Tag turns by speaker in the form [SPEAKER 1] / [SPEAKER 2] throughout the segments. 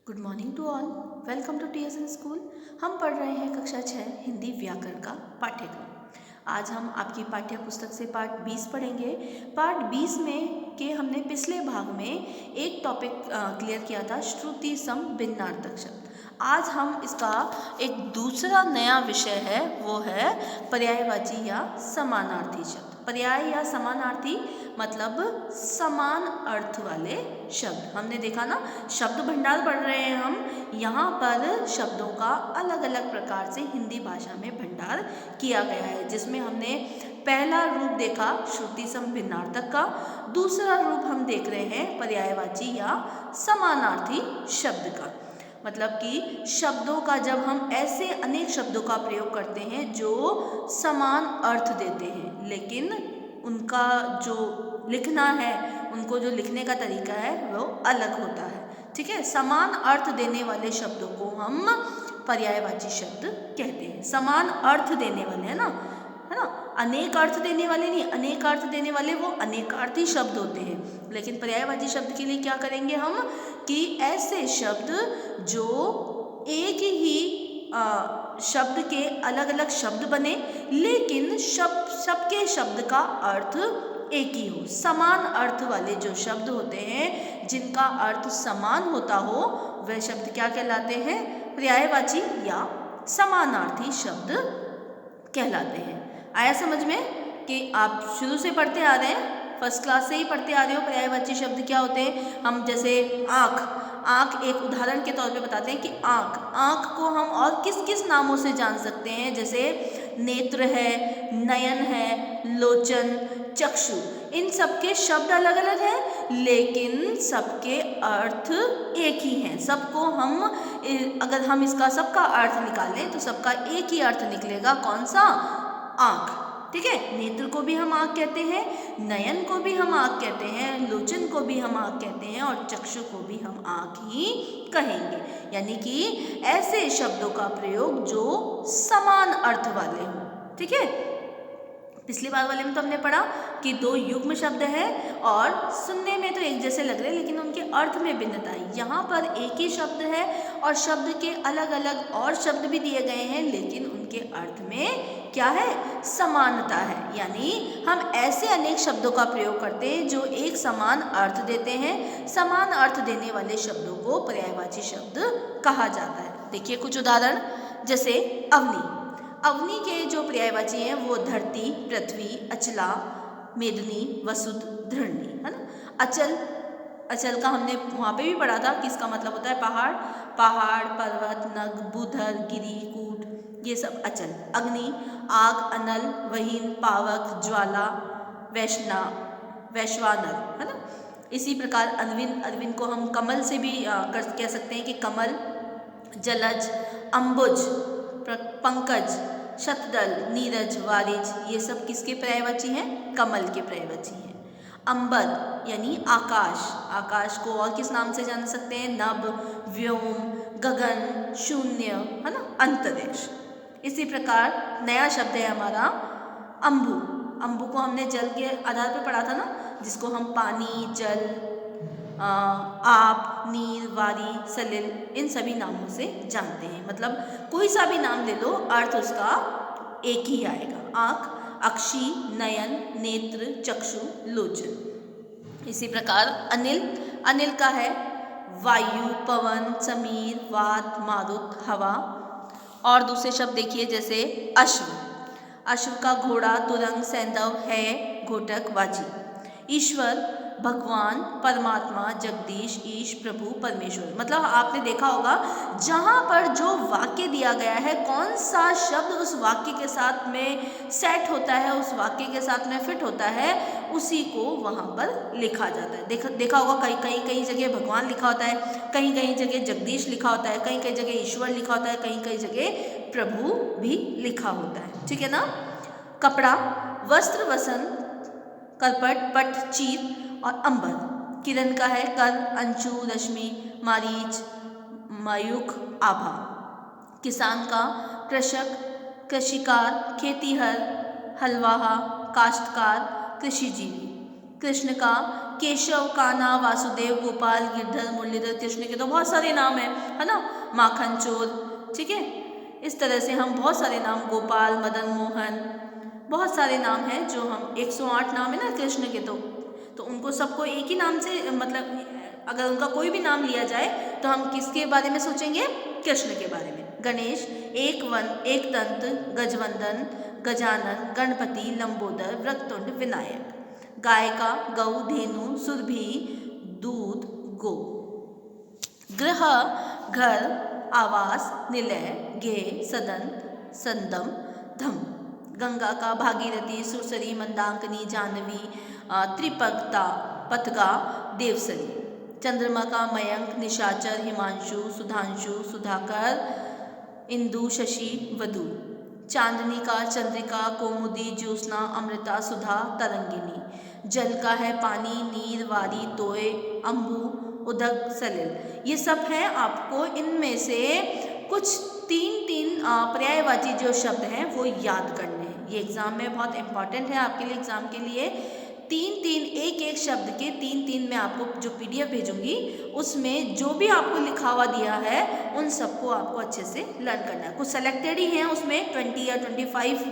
[SPEAKER 1] Good morning to all. Welcome to TSN school. हम पढ़ रहे हैं कक्षा 6 हिंदी व्याकरण का पाठ्यक्रम। आज हम आपकी पाठ्य पुस्तक से पाठ 20 पढ़ेंगे। पाठ 20 में के हमने पिछले भाग में एक टॉपिक क्लियर किया था, श्रुति सम भिन्नार्थक शब्द। आज हम इसका एक दूसरा नया विषय है, वो है पर्यायवाची या समानार्थी शब्द। पर्याय या समानार्थी मतलब समान अर्थ वाले शब्द। हमने देखा ना, शब्द भंडार पढ़ रहे हैं हम। यहाँ पर शब्दों का अलग अलग प्रकार से हिंदी भाषा में भंडार किया गया है, जिसमें हमने पहला रूप देखा श्रुति सम भिन्नार्थक का, दूसरा रूप हम देख रहे हैं पर्यायवाची या समानार्थी शब्द का। मतलब कि शब्दों का जब हम ऐसे अनेक शब्दों का प्रयोग करते हैं जो समान अर्थ देते हैं, लेकिन उनका जो लिखना है, उनको जो लिखने का तरीका है वो अलग होता है। ठीक है, समान अर्थ देने वाले शब्दों को हम पर्यायवाची शब्द कहते हैं। समान अर्थ देने वाले, है ना, अनेक अर्थ देने वाले नहीं, अनेक अर्थ देने वाले वो अनेकार्थी शब्द होते हैं। लेकिन पर्यायवाची शब्द के लिए क्या करेंगे हम कि ऐसे शब्द जो एक ही शब्द के अलग अलग शब्द बने, लेकिन सबके शब्द का अर्थ एक ही हो। समान अर्थ वाले जो शब्द होते हैं, जिनका अर्थ समान होता हो, वह शब्द क्या कहलाते हैं? पर्यायवाची या समानार्थी शब्द कहलाते हैं। आया समझ में कि आप शुरू से पढ़ते आ रहे हैं, फर्स्ट क्लास से ही पढ़ते आ रहे हो। पर्यायवाची शब्द क्या होते हैं? हम जैसे आँख एक उदाहरण के तौर पे बताते हैं कि आँख को हम और किस किस नामों से जान सकते हैं? जैसे नेत्र है, नयन है, लोचन, चक्षु। इन सबके शब्द अलग अलग हैं, लेकिन सबके अर्थ एक ही हैं। सबको हम अगर हम इसका सबका अर्थ निकालें तो सबका एक ही अर्थ निकलेगा। कौन सा? आँख। ठीक है, नेत्र को भी हम आँख कहते हैं, नयन को भी हम आँख कहते हैं, लोचन को भी हम आँख कहते हैं, और चक्षु को भी हम आँख ही कहेंगे। यानी कि ऐसे शब्दों का प्रयोग जो समान अर्थ वाले हों। ठीक है, पिछली बार वाले में तो हमने पढ़ा कि दो युग्म शब्द हैं और सुनने में तो एक जैसे लग रहे हैं, लेकिन उनके अर्थ में भिन्नता है। यहाँ पर एक ही शब्द है और शब्द के अलग अलग और शब्द भी दिए गए हैं, लेकिन उनके अर्थ में क्या है? समानता है। यानी हम ऐसे अनेक शब्दों का प्रयोग करते हैं जो एक समान अर्थ देते हैं। समान अर्थ देने वाले शब्दों को पर्यायवाची शब्द कहा जाता है। देखिए कुछ उदाहरण, जैसे अवनी। अवनी के जो पर्यायवाची हैं वो धरती, पृथ्वी, अचला, मेदिनी, वसुध, धरणी, है ना। अचल का हमने वहाँ पे भी पढ़ा था कि इसका मतलब होता है पहाड़, पर्वत, नग, बुधर, गिरी, कूट, ये सब अचल। अग्नि, आग, अनल, वहीन, पावक, ज्वाला, वैश्वानर, है ना। इसी प्रकार अरविंद को हम कमल से भी कह सकते हैं कि कमल, जलज, अम्बुज, पंकज, शतदल, नीरज, वारिज, ये सब किसके पर्यायवाची हैं? कमल के पर्यायवाची हैं। अंबर यानी आकाश को और किस नाम से जान सकते हैं? नभ, व्योम, गगन, शून्य, है ना, अंतरिक्ष। इसी प्रकार नया शब्द है हमारा अंबु को हमने जल के आधार पर पढ़ा था ना, जिसको हम पानी, जल, आप, नीर, वारी, सलिल, इन सभी नामों से जानते हैं। मतलब कोई सा भी नाम ले लो, अर्थ उसका एक ही आएगा। आँख, अक्षी, नयन, नेत्र, चक्षु, लोचन। इसी प्रकार अनिल का है वायु, पवन, समीर, वात, मारुत, हवा। और दूसरे शब्द देखिए, जैसे अश्व का घोड़ा, तुरंग, सैंधव, है, घोटक, वाजी। ईश्वर, भगवान, परमात्मा, जगदीश, ईश, प्रभु, परमेश्वर। मतलब आपने देखा होगा, जहाँ पर जो वाक्य दिया गया है, कौन सा शब्द उस वाक्य के साथ में सेट होता है, उस वाक्य के साथ में फिट होता है, उसी को वहाँ पर लिखा जाता है। देखा होगा कई जगह भगवान लिखा होता है, कहीं जगह जगदीश लिखा होता है, कहीं जगह ईश्वर लिखा होता है, कहीं जगह प्रभु भी लिखा होता है। ठीक है ना। कपड़ा, वस्त्र, वसन, करपट, पट, चीर और अंबर। किरण का है कर, अंशु, रश्मि, मारीच, मयूख, आभा। किसान का कृषक, कृषिकार, खेतीहर, हलवाहा, काश्तकार, कृषिजीवी। कृष्ण का केशव, कान्हा, वासुदेव, गोपाल, गिरधर, मुरलीधर, कृष्ण के तो बहुत सारे नाम है ना, माखन चोर, ठीक है। इस तरह से हम बहुत सारे नाम, गोपाल, मदन मोहन, बहुत सारे नाम हैं जो हम 108 नाम है ना कृष्ण के, तो उनको सबको एक ही नाम से, मतलब अगर उनका कोई भी नाम लिया जाए तो हम किसके बारे में सोचेंगे, कृष्ण के बारे में। गणेश, एक दंत, गजवंदन, गजानन, गणपति, लंबोदर, वक्रतुंड, विनायक। गायिका, गौ, धेनु, सुरभि, दूध, गो। गृह, घर, आवास, निलय, गेय, सदन, संदम, धम। गंगा का भागीरथी, सुरसरी, मंदाकिनी, जाह्नवी, त्रिपगता, पथगा, देवसरी। चंद्रमा का मयंक, निशाचर, हिमांशु, सुधांशु, सुधाकर, इंदु, शशि, वधु। चांदनी का चंद्रिका, कौमुदी, ज्योत्सना, अमृता, सुधा, तरंगिनी। जल का है पानी, नीर, वारी, तोय, अम्बु, उदक, सलिल। ये सब हैं, आपको इनमें से कुछ तीन पर्यायवाची जो शब्द हैं वो याद करने हैं। ये एग्जाम में बहुत इंपॉर्टेंट है आपके लिए, एग्जाम के लिए एक शब्द के तीन मैं आपको जो PDF भेजूंगी उसमें जो भी आपको लिखा हुआ दिया है उन सबको आपको अच्छे से लर्न करना है। कुछ सेलेक्टेड ही हैं, उसमें 20 या 25,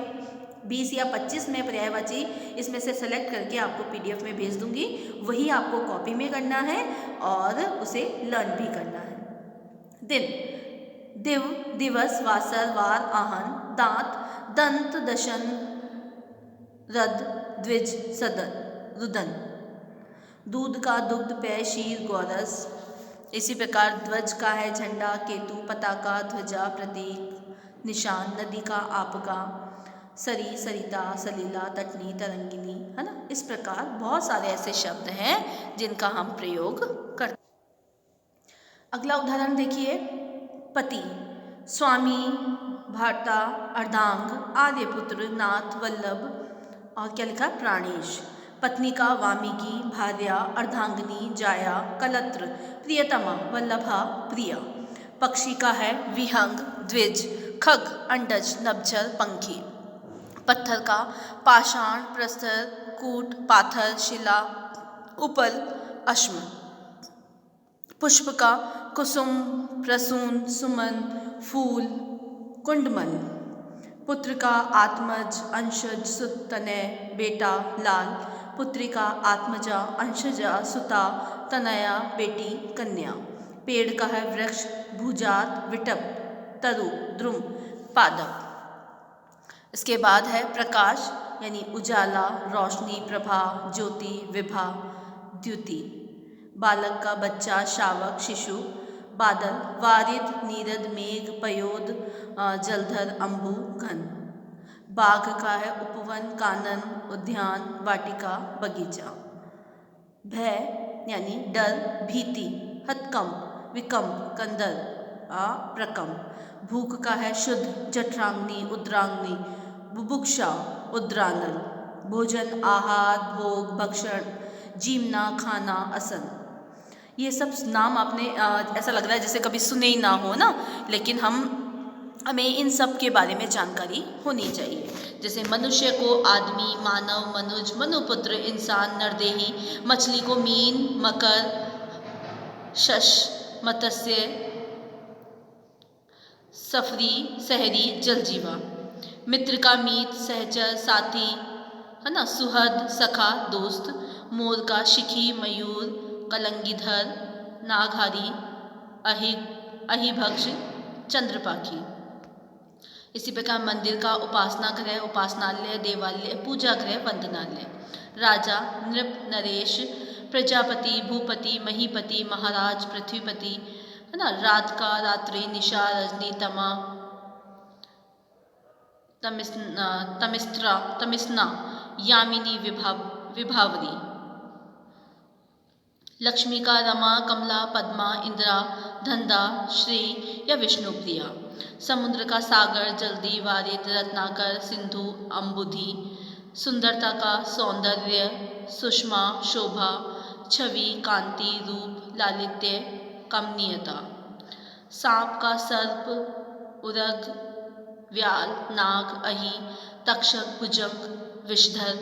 [SPEAKER 1] 20 या 25 में पर्यायवाची इसमें से सेलेक्ट करके आपको PDF में भेज दूंगी, वही आपको कॉपी में करना है और उसे लर्न भी करना है। दिन, दिव, दिवस, वासर, वार, आहन। दांत, दंत, दशन, रद, द्विज, सदन, रुदन। दूध का दुग्ध, पेय, शीर, गौरस। इसी प्रकार ध्वज का है झंडा, केतु, पताका, ध्वजा, प्रतीक, निशान। नदी का आपका, सरी, सरिता, सलीला, तटनी, तरंगिनी, है ना। इस प्रकार बहुत सारे ऐसे शब्द हैं जिनका हम प्रयोग करते हैं। अगला उदाहरण देखिए, पति, स्वामी, भर्ता, अर्धांग, आर्यपुत्र, नाथ, वल्लभ, और क्या लिखा, प्राणेश। पत्नी का वामिकी, भार्या, अर्धांगिनी, जाया, कलत्र, प्रियतमा, वल्लभा, प्रिया। पक्षी का है विहंग, द्विज, खग, अंडज, नभजर, पंखी। पत्थर का पाषाण, प्रस्तर, कूट, पाथर, शिला, उपल, अश्म। पुष्प का कुसुम, प्रसून, सुमन, फूल, कुंडमल। पुत्र का आत्मज, अंशज, सुत, तनय, बेटा, लाल। पुत्री का आत्मजा, अंशजा, सुता, तनया, बेटी, कन्या। पेड़ का है वृक्ष, भूजात, विटप, तरु, द्रुम, पादप। इसके बाद है प्रकाश, यानी उजाला, रोशनी, प्रभा, ज्योति, विभा, द्युति। बालक का बच्चा, शावक, शिशु। बादल, वारिद, नीरद, मेघ, पयोद, जलधर, अम्बु, घन। बाघ का है उपवन, कानन, उद्यान, वाटिका, बगीचा। भय यानी डर, भीति, हतकंप, विकंप, कंदर, प्रकंप। भूख का है शुद्ध, जठराग्नि, उदराग्नि, बुभुक्षा, उद्रानल। भोजन, आहार, भोग, भक्षण, जीवना, खाना, असन। ये सब नाम आपने ऐसा लग रहा है जैसे कभी सुने ही ना हो ना, लेकिन हमें इन सब के बारे में जानकारी होनी चाहिए। जैसे मनुष्य को आदमी, मानव, मनुज, मनुपुत्र, इंसान, नरदेही। मछली को मीन, मकर, शश, मत्स्य, सफरी, सहरी, जलजीवा। मित्र का मीत, सहचर, साथी, है ना, सुहद, सखा, दोस्त। मोर का शिखी, मयूर, कलंगीधर, नागहारी, अहिभक्ष, चंद्रपाखी। इसी प्रकार मंदिर का उपासना गृह, उपासनालय, देवालय, पूजा गृह, वंदनालय। राजा, नृप, नरेश, प्रजापति, भूपति, महीपति, महाराज, पृथ्वीपति, है ना। रात का, रात्रि, निशा, रजनी, तमा, तमिस्ना, यामिनी, विभावरी। लक्ष्मी का रमा, कमला, पद्मा, इंदिरा, धंधा, श्री या विष्णुप्रिया। समुद्र का सागर, जल्दी, वारिद, रत्नाकर, सिंधु, अम्बुधि। सुंदरता का सौंदर्य, सुषमा, शोभा, छवि, कांति, रूप, लालित्य, कमनीयता। सांप का सर्प, उरग, व्याल, नाग, अहि, तक्षक, भुजंग, विषधर।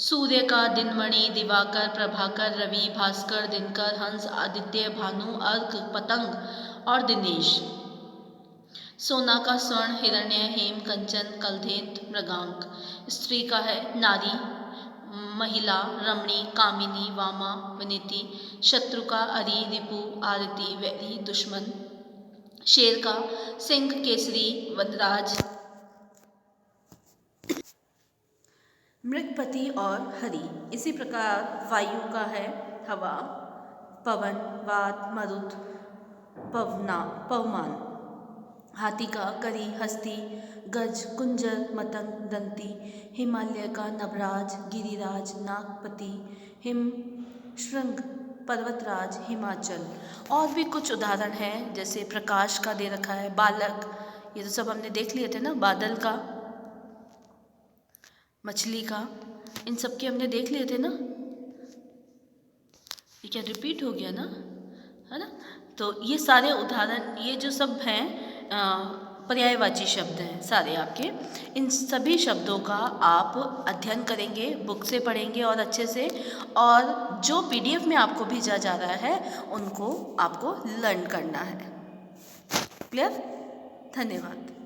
[SPEAKER 1] सूर्य का, दिनमणि, दिवाकर, प्रभाकर, रवि, भास्कर, दिनकर, हंस, आदित्य, भानु, अर्क, पतंग और दिनेश। सोना का, स्वर्ण, हिरण्य, हेम, कंचन, कलधेत, मृगांक। स्त्री का है नारी, महिला, रमणी, कामिनी, वामा, विनीति। शत्रु का अरि, रिपु, आरती, वैरी, दुश्मन। शेर का सिंह, केसरी, वनराज, मृगपति और हरि। इसी प्रकार वायु का है हवा, पवन, वात, मरुत, पवमान। हाथी का करी, हस्ती, गज, कुंजर, मतंग, दंती। हिमालय का नभराज, गिरिराज, नागपति, हिम, श्रृंग, पर्वतराज, हिमाचल। और भी कुछ उदाहरण हैं, जैसे प्रकाश का दे रखा है, बालक, ये तो सब हमने देख लिए थे ना, बादल का, मछली का, इन सब के हमने देख लिए थे ना। ये क्या रिपीट हो गया ना, है ना। तो ये सारे उदाहरण, ये जो सब हैं पर्यायवाची शब्द हैं सारे आपके। इन सभी शब्दों का आप अध्ययन करेंगे, बुक से पढ़ेंगे और अच्छे से, और जो PDF में आपको भेजा जा रहा है उनको आपको लर्न करना है। क्लियर? धन्यवाद।